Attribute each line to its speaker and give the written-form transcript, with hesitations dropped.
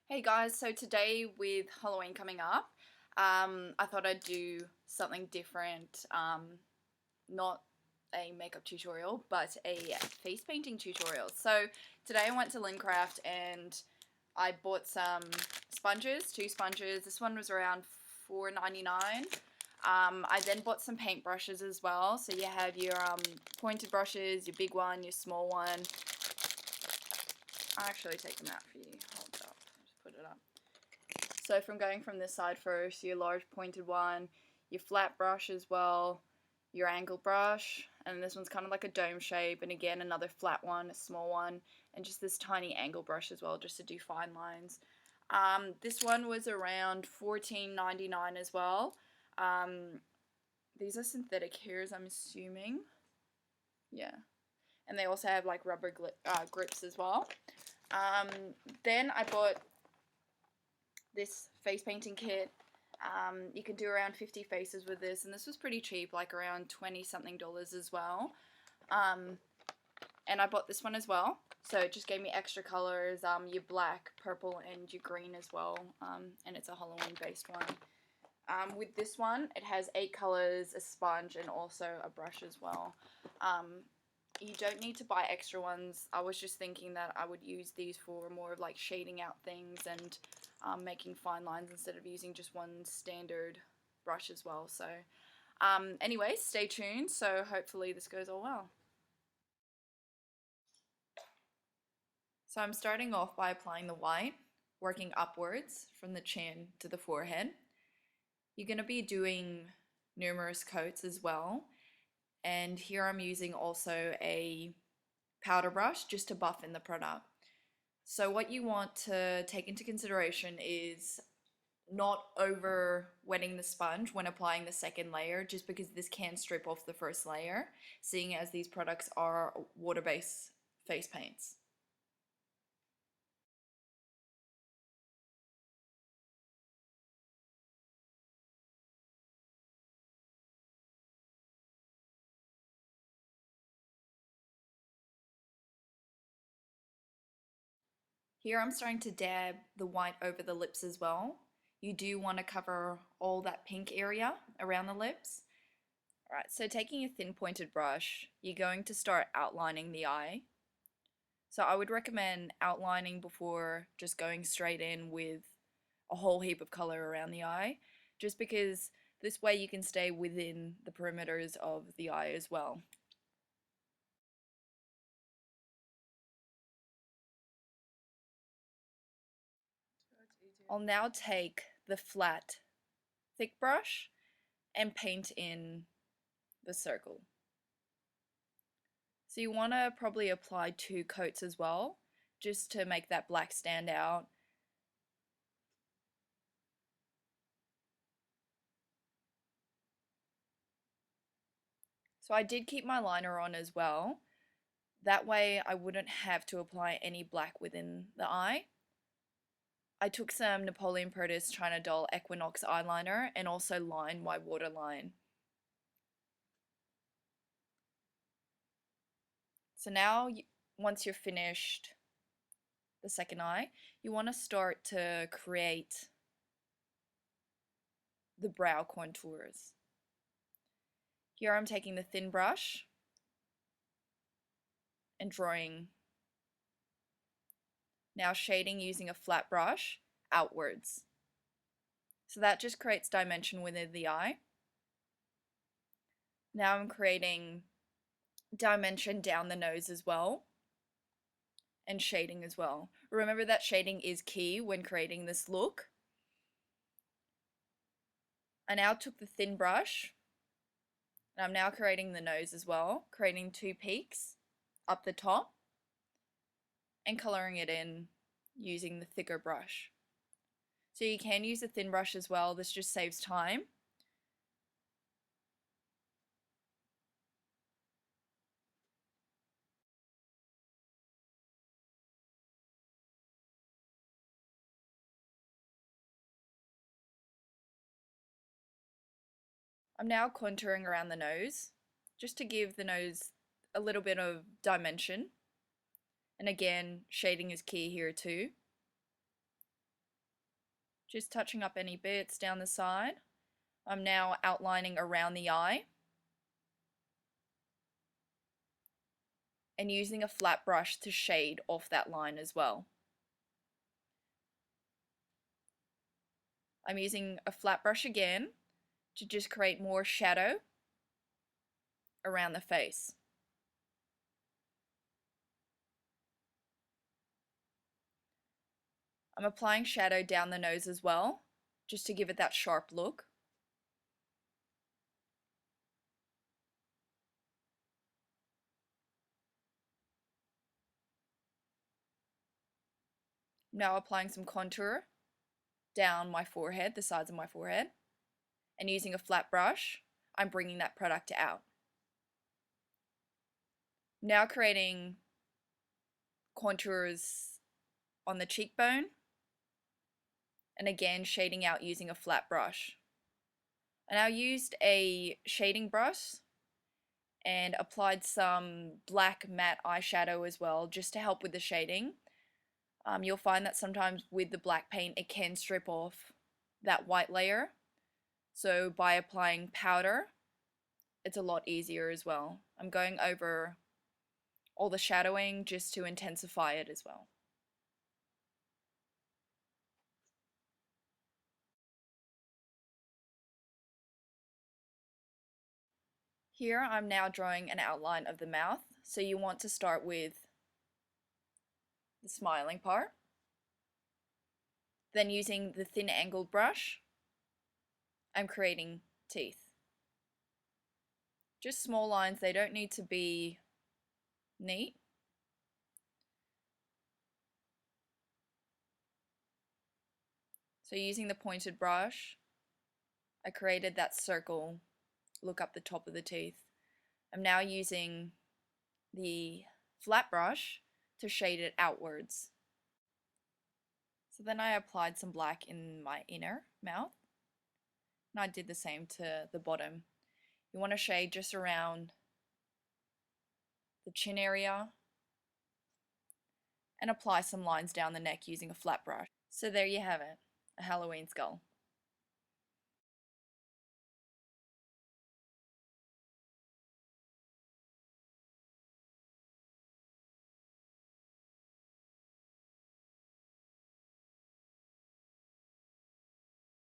Speaker 1: Hey guys, so today with Halloween coming up, I thought I'd do something different, not a makeup tutorial, but a face painting tutorial. So today I went to Lincraft and I bought some sponges, two sponges. This one was around $4.99. I then bought some paintbrushes as well. So you have your pointed brushes, your big one, your small one. I'll actually take them out for you. Hold up, just put it up. So going from this side first, your large pointed one, your flat brush as well, your angle brush, and this one's kind of like a dome shape, and again another flat one, a small one, and just this tiny angle brush as well, just to do fine lines. This one was around $14.99 as well. These are synthetic hairs, I'm assuming. Yeah. And they also have like rubber grips as well. Then I bought this face painting kit. You can do around 50 faces with this, and this was pretty cheap, like around 20 something dollars as well. And I bought this one as well, so it just gave me extra colors, your black, purple, and your green as well, and it's a Halloween based one. With this one, it has 8 colors, a sponge, and also a brush as well. You don't need to buy extra ones. I was just thinking that I would use these for more of like shading out things and making fine lines instead of using just one standard brush as well. So anyway, stay tuned. So hopefully this goes all well. So I'm starting off by applying the white, working upwards from the chin to the forehead. You're going to be doing numerous coats as well. And here I'm using also a powder brush just to buff in the product. So what you want to take into consideration is not over wetting the sponge when applying the second layer, just because this can strip off the first layer, seeing as these products are water-based face paints. Here I'm starting to dab the white over the lips as well. You do want to cover all that pink area around the lips. Alright, so taking a thin pointed brush, you're going to start outlining the eye. So I would recommend outlining before just going straight in with a whole heap of color around the eye, just because this way you can stay within the perimeters of the eye as well. I'll now take the flat, thick brush and paint in the circle. So you want to probably apply 2 coats as well, just to make that black stand out. So I did keep my liner on as well. That way I wouldn't have to apply any black within the eye. I took some Napoleon Purtis China Doll Equinox eyeliner and also lined my waterline. So now, once you're finished the second eye, you want to start to create the brow contours. Here I'm taking the thin brush and drawing. Now shading using a flat brush outwards. So that just creates dimension within the eye. Now I'm creating dimension down the nose as well, and shading as well. Remember that shading is key when creating this look. I now took the thin brush, and I'm now creating the nose as well, creating 2 peaks up the top, and coloring it in using the thicker brush. So you can use a thin brush as well, this just saves time. I'm now contouring around the nose, just to give the nose a little bit of dimension. And again, shading is key here too. Just touching up any bits down the side. I'm now outlining around the eye. And using a flat brush to shade off that line as well. I'm using a flat brush again to just create more shadow around the face. I'm applying shadow down the nose as well, just to give it that sharp look. Now applying some contour down my forehead, the sides of my forehead, and using a flat brush, I'm bringing that product out. Now creating contours on the cheekbone, and again shading out using a flat brush. And I used a shading brush and applied some black matte eyeshadow as well, just to help with the shading. You'll find that sometimes with the black paint it can strip off that white layer, so by applying powder it's a lot easier as well. I'm going over all the shadowing just to intensify it as well. Here I'm now drawing an outline of the mouth, so you want to start with the smiling part. Then using the thin angled brush, I'm creating teeth. Just small lines, they don't need to be neat. So using the pointed brush, I created that circle look up the top of the teeth. I'm now using the flat brush to shade it outwards. So then I applied some black in my inner mouth, and I did the same to the bottom. You want to shade just around the chin area and apply some lines down the neck using a flat brush. So there you have it, a Halloween skull.